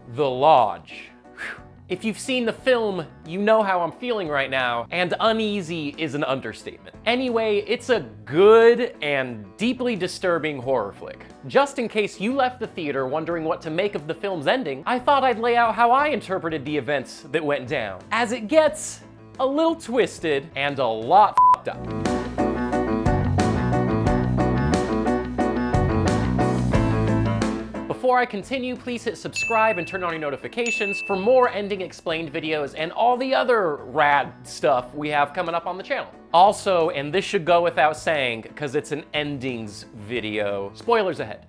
The Lodge. If you've seen the film, you know how I'm feeling right now, and uneasy is an understatement. Anyway, it's a good and deeply disturbing horror flick. Just in case you left the theater wondering what to make of the film's ending, I thought I'd lay out how I interpreted the events that went down, as it gets a little twisted and a lot f***ed up. Before I continue, please hit subscribe and turn on your notifications for more Ending Explained videos and all the other rad stuff we have coming up on the channel. Also, and this should go without saying, because it's an endings video, spoilers ahead.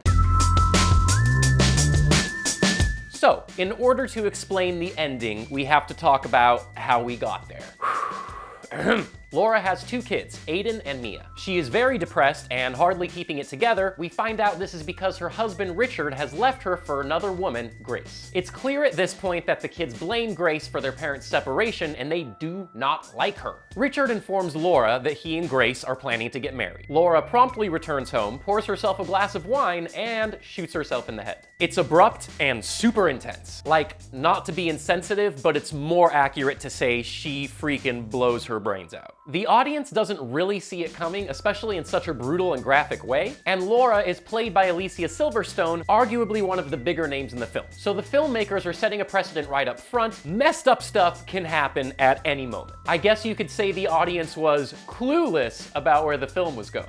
So, in order to explain the ending, we have to talk about how we got there. Laura has two kids, Aiden and Mia. She is very depressed and hardly keeping it together. We find out this is because her husband Richard has left her for another woman, Grace. It's clear at this point that the kids blame Grace for their parents' separation and they do not like her. Richard informs Laura that he and Grace are planning to get married. Laura promptly returns home, pours herself a glass of wine, and shoots herself in the head. It's abrupt and super intense. Like, not to be insensitive, but it's more accurate to say she freaking blows her brains out. The audience doesn't really see it coming, especially in such a brutal and graphic way, and Laura is played by Alicia Silverstone, arguably one of the bigger names in the film. So the filmmakers are setting a precedent right up front. Messed up stuff can happen at any moment. I guess you could say the audience was clueless about where the film was going.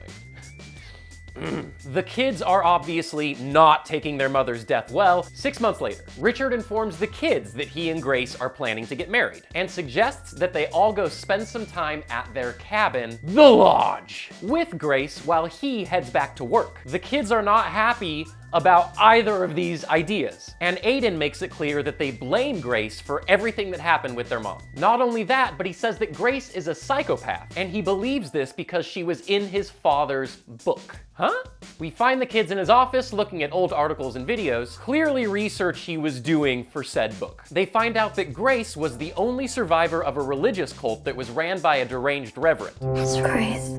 The kids are obviously not taking their mother's death well. 6 months later, Richard informs the kids that he and Grace are planning to get married and suggests that they all go spend some time at their cabin, the Lodge, with Grace while he heads back to work. The kids are not happy about either of these ideas, and Aiden makes it clear that they blame Grace for everything that happened with their mom. Not only that, but he says that Grace is a psychopath, and he believes this because she was in his father's book. Huh? We find the kids in his office looking at old articles and videos, clearly research he was doing for said book. They find out that Grace was the only survivor of a religious cult that was ran by a deranged reverend. It's Grace.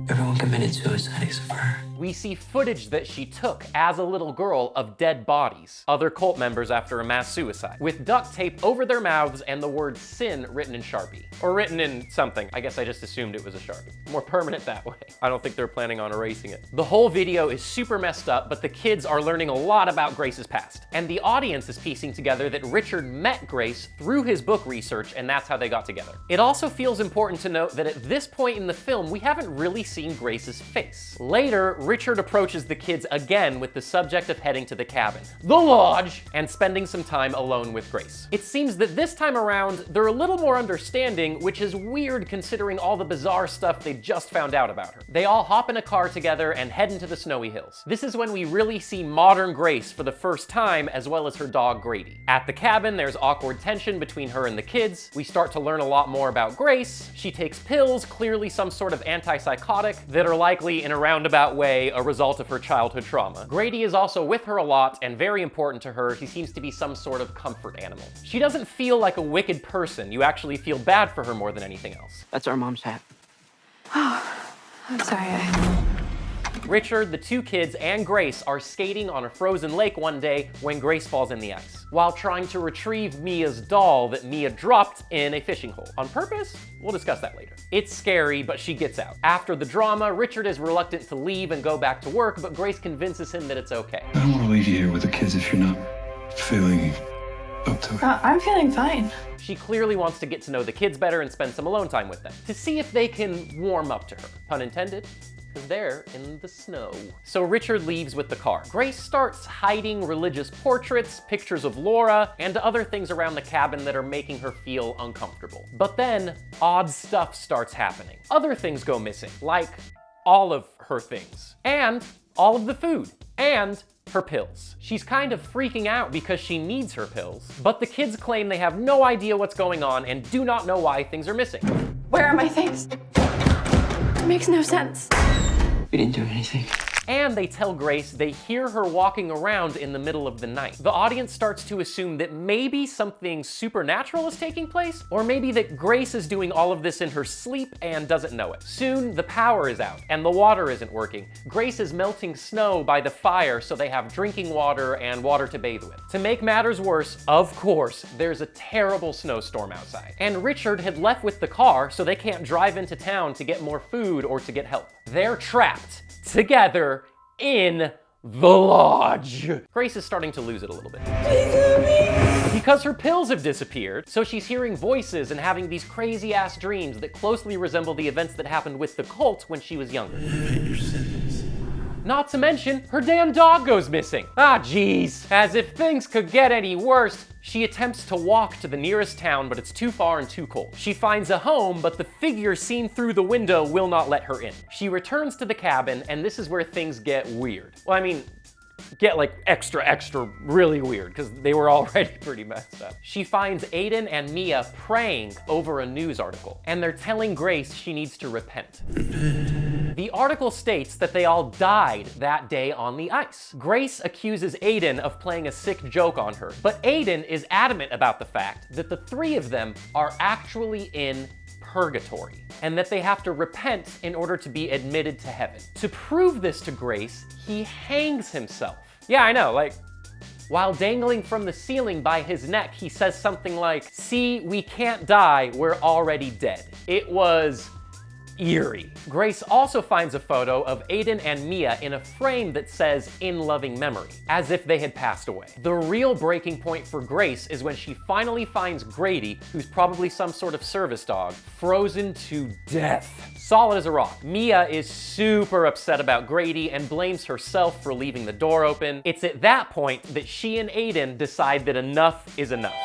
Everyone committed suicide except for her. We see footage that she took as a little girl of dead bodies, other cult members after a mass suicide, with duct tape over their mouths and the word sin written in Sharpie. Or written in something. I guess I just assumed it was a Sharpie. More permanent that way. I don't think they're planning on erasing it. The whole video is super messed up, but the kids are learning a lot about Grace's past. And the audience is piecing together that Richard met Grace through his book research, and that's how they got together. It also feels important to note that at this point in the film, we haven't really seen Grace's face. Later, Richard approaches the kids again with the subject of heading to the cabin, the Lodge, and spending some time alone with Grace. It seems that this time around, they're a little more understanding, which is weird considering all the bizarre stuff they just found out about her. They all hop in a car together and head into the snowy hills. This is when we really see modern Grace for the first time, as well as her dog Grady. At the cabin, there's awkward tension between her and the kids. We start to learn a lot more about Grace. She takes pills, clearly some sort of antipsychotic, that are likely in a roundabout way a result of her childhood trauma. Grady is also with her a lot, and very important to her, he seems to be some sort of comfort animal. She doesn't feel like a wicked person. You actually feel bad for her more than anything else. That's our mom's hat. Oh, I'm sorry. Richard, the two kids, and Grace are skating on a frozen lake one day when Grace falls in the ice, while trying to retrieve Mia's doll that Mia dropped in a fishing hole. On purpose? We'll discuss that later. It's scary, but she gets out. After the drama, Richard is reluctant to leave and go back to work, but Grace convinces him that it's okay. I don't want to leave you here with the kids if you're not feeling up to it. I'm feeling fine. She clearly wants to get to know the kids better and spend some alone time with them, to see if they can warm up to her. Pun intended. Because they're in the snow. So Richard leaves with the car. Grace starts hiding religious portraits, pictures of Laura, and other things around the cabin that are making her feel uncomfortable. But then, odd stuff starts happening. Other things go missing, like all of her things, and all of the food, and her pills. She's kind of freaking out because she needs her pills, but the kids claim they have no idea what's going on and do not know why things are missing. Where are my things? It makes no sense. We didn't do anything. And they tell Grace they hear her walking around in the middle of the night. The audience starts to assume that maybe something supernatural is taking place, or maybe that Grace is doing all of this in her sleep and doesn't know it. Soon, the power is out, and the water isn't working. Grace is melting snow by the fire, so they have drinking water and water to bathe with. To make matters worse, of course, there's a terrible snowstorm outside. And Richard had left with the car, so they can't drive into town to get more food or to get help. They're trapped together in the lodge. Grace is starting to lose it a little bit. Because her pills have disappeared, so she's hearing voices and having these crazy ass dreams that closely resemble the events that happened with the cult when she was younger. Not to mention, her damn dog goes missing. Ah, jeez. As if things could get any worse, she attempts to walk to the nearest town, but it's too far and too cold. She finds a home, but the figure seen through the window will not let her in. She returns to the cabin, and this is where things get weird. Well, I mean, get like extra really weird, because they were already pretty messed up. She finds Aiden and Mia praying over a news article, and they're telling Grace she needs to repent. The article states that they all died that day on the ice. Grace accuses Aiden of playing a sick joke on her, but Aiden is adamant about the fact that the three of them are actually in purgatory, and that they have to repent in order to be admitted to heaven. To prove this to Grace, he hangs himself. Yeah, I know, like, while dangling from the ceiling by his neck, he says something like, "See, we can't die, we're already dead." It was eerie. Grace also finds a photo of Aiden and Mia in a frame that says "in loving memory," as if they had passed away. The real breaking point for Grace is when she finally finds Grady, who's probably some sort of service dog, frozen to death. Solid as a rock. Mia is super upset about Grady and blames herself for leaving the door open. It's at that point that she and Aiden decide that enough is enough.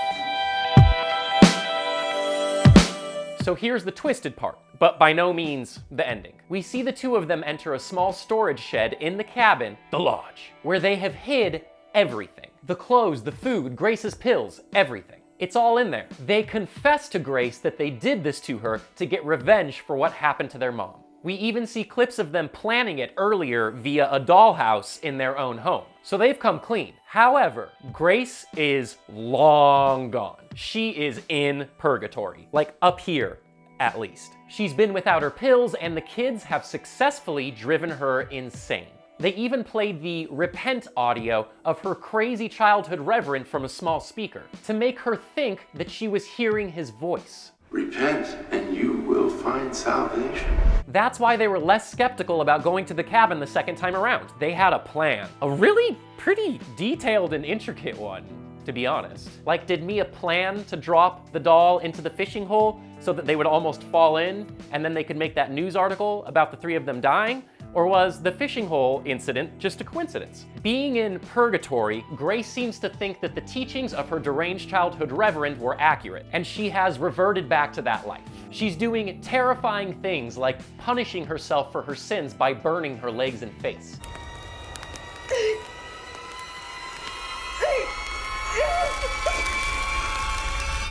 So here's the twisted part, but by no means the ending. We see the two of them enter a small storage shed in the cabin, the lodge, where they have hid everything. The clothes, the food, Grace's pills, everything. It's all in there. They confess to Grace that they did this to her to get revenge for what happened to their mom. We even see clips of them planning it earlier via a dollhouse in their own home. So they've come clean. However, Grace is long gone. She is in purgatory, like up here, at least. She's been without her pills, and the kids have successfully driven her insane. They even played the repent audio of her crazy childhood reverend from a small speaker to make her think that she was hearing his voice. Repent, and you will find salvation. That's why they were less skeptical about going to the cabin the second time around. They had a plan. A really pretty detailed and intricate one, to be honest. Like, did Mia plan to drop the doll into the fishing hole so that they would almost fall in, and then they could make that news article about the three of them dying? Or was the fishing hole incident just a coincidence? Being in purgatory, Grace seems to think that the teachings of her deranged childhood reverend were accurate, and she has reverted back to that life. She's doing terrifying things like punishing herself for her sins by burning her legs and face.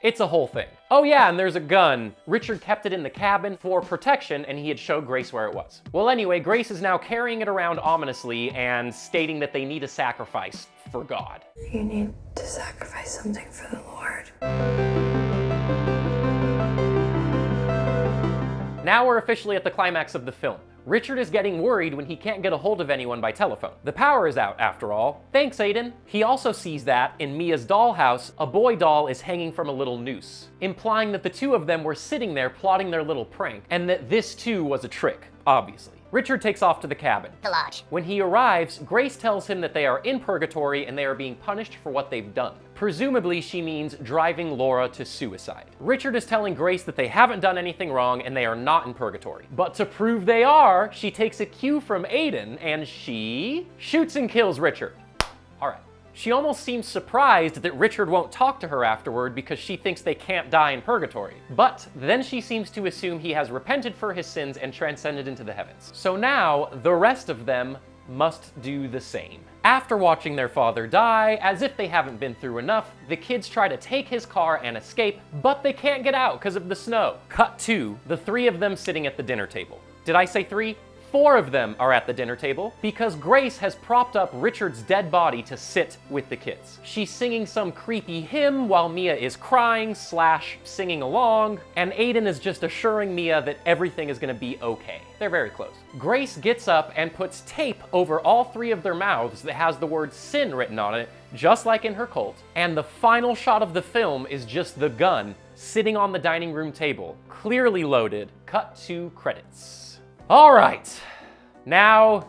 It's a whole thing. Oh yeah, and there's a gun. Richard kept it in the cabin for protection, and he had showed Grace where it was. Well anyway, Grace is now carrying it around ominously and stating that they need a sacrifice for God. You need to sacrifice something for the Lord. Now we're officially at the climax of the film. Richard is getting worried when he can't get a hold of anyone by telephone. The power is out, after all. Thanks, Aiden. He also sees that, in Mia's dollhouse, a boy doll is hanging from a little noose, implying that the two of them were sitting there plotting their little prank, and that this too was a trick, obviously. Richard takes off to the cabin. The lodge. When he arrives, Grace tells him that they are in purgatory and they are being punished for what they've done. Presumably, she means driving Laura to suicide. Richard is telling Grace that they haven't done anything wrong and they are not in purgatory. But to prove they are, she takes a cue from Aiden and she shoots and kills Richard. All right. She almost seems surprised that Richard won't talk to her afterward because she thinks they can't die in purgatory. But then she seems to assume he has repented for his sins and transcended into the heavens. So now, the rest of them must do the same. After watching their father die, as if they haven't been through enough, the kids try to take his car and escape, but they can't get out because of the snow. Cut to the three of them sitting at the dinner table. Did I say three? 4 of them are at the dinner table because Grace has propped up Richard's dead body to sit with the kids. She's singing some creepy hymn while Mia is crying / singing along, and Aiden is just assuring Mia that everything is gonna be okay. They're very close. Grace gets up and puts tape over all 3 of their mouths that has the word sin written on it, just like in her cult, and the final shot of the film is just the gun sitting on the dining room table, clearly loaded. Cut to credits. All right, now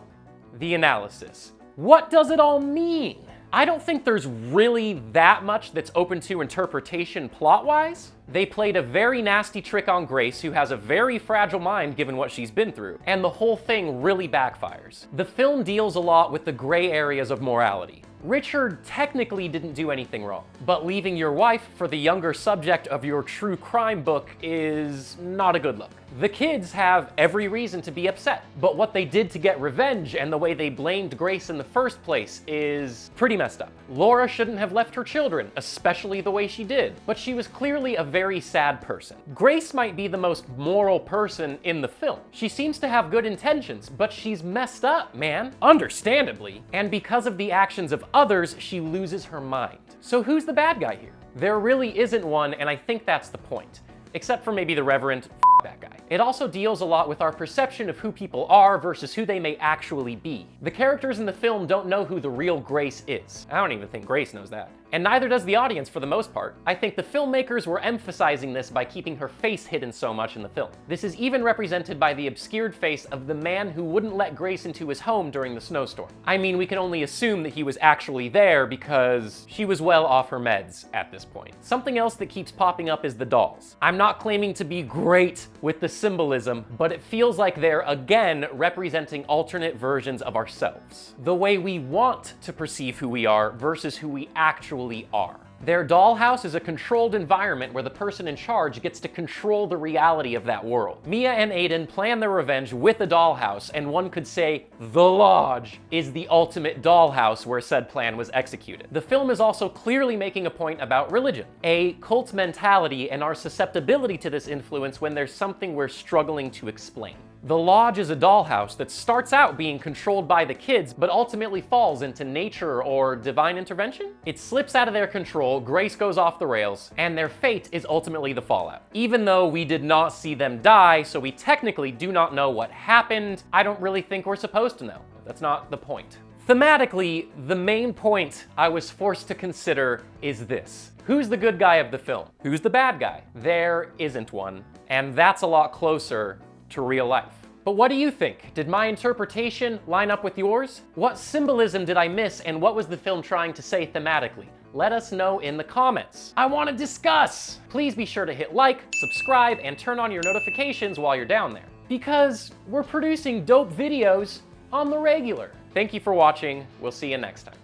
the analysis. What does it all mean? I don't think there's really that much that's open to interpretation plot-wise. They played a very nasty trick on Grace, who has a very fragile mind given what she's been through, and the whole thing really backfires. The film deals a lot with the gray areas of morality. Richard technically didn't do anything wrong, but leaving your wife for the younger subject of your true crime book is not a good look. The kids have every reason to be upset, but what they did to get revenge and the way they blamed Grace in the first place is pretty messed up. Laura shouldn't have left her children, especially the way she did, but she was clearly a very sad person. Grace might be the most moral person in the film. She seems to have good intentions, but she's messed up, man. Understandably. And because of the actions of others, she loses her mind. So who's the bad guy here? There really isn't one, and I think that's the point. Except for maybe the Reverend that guy. It also deals a lot with our perception of who people are versus who they may actually be. The characters in the film don't know who the real Grace is. I don't even think Grace knows that. And neither does the audience for the most part. I think the filmmakers were emphasizing this by keeping her face hidden so much in the film. This is even represented by the obscured face of the man who wouldn't let Grace into his home during the snowstorm. I mean, we can only assume that he was actually there because she was well off her meds at this point. Something else that keeps popping up is the dolls. I'm not claiming to be great with the symbolism, but it feels like they're again representing alternate versions of ourselves. The way we want to perceive who we are versus who we actually are. Their dollhouse is a controlled environment where the person in charge gets to control the reality of that world. Mia and Aiden plan their revenge with a dollhouse, and one could say the Lodge is the ultimate dollhouse where said plan was executed. The film is also clearly making a point about religion, a cult mentality, and our susceptibility to this influence when there's something we're struggling to explain. The Lodge is a dollhouse that starts out being controlled by the kids, but ultimately falls into nature or divine intervention. It slips out of their control, Grace goes off the rails, and their fate is ultimately the fallout. Even though we did not see them die, so we technically do not know what happened, I don't really think we're supposed to know. That's not the point. Thematically, the main point I was forced to consider is this. Who's the good guy of the film? Who's the bad guy? There isn't one, and that's a lot closer to real life. But what do you think? Did my interpretation line up with yours? What symbolism did I miss, and what was the film trying to say thematically? Let us know in the comments. I want to discuss! Please be sure to hit like, subscribe, and turn on your notifications while you're down there, because we're producing dope videos on the regular. Thank you for watching. We'll see you next time.